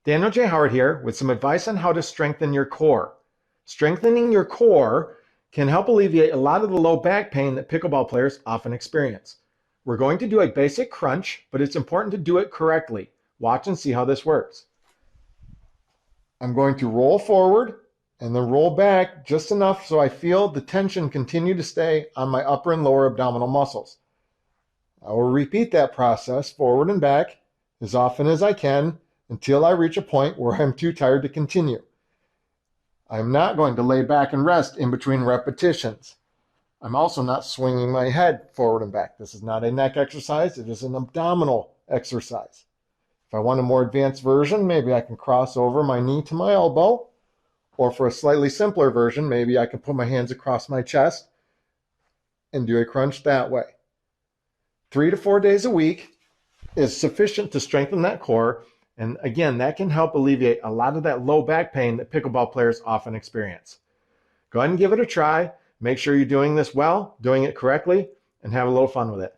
Daniel J. Howard here with some advice on how to strengthen your core. Strengthening your core can help alleviate a lot of the low back pain that pickleball players often experience. We're going to do a basic crunch, but it's important to do it correctly. Watch and see how this works. I'm going to roll forward and then roll back just enough so I feel the tension continue to stay on my upper and lower abdominal muscles. I will repeat that process forward and back as often as I can until I reach a point where I'm too tired to continue. I'm not going to lay back and rest in between repetitions. I'm also not swinging my head forward and back. This is not a neck exercise. It is an abdominal exercise. If I want a more advanced version, maybe I can cross over my knee to my elbow. Or for a slightly simpler version, maybe I can put my hands across my chest and do a crunch that way. 3 to 4 days a week is sufficient to strengthen that core. And again, that can help alleviate a lot of that low back pain that pickleball players often experience. Go ahead and give it a try. Make sure you're doing this well, doing it correctly, and have a little fun with it.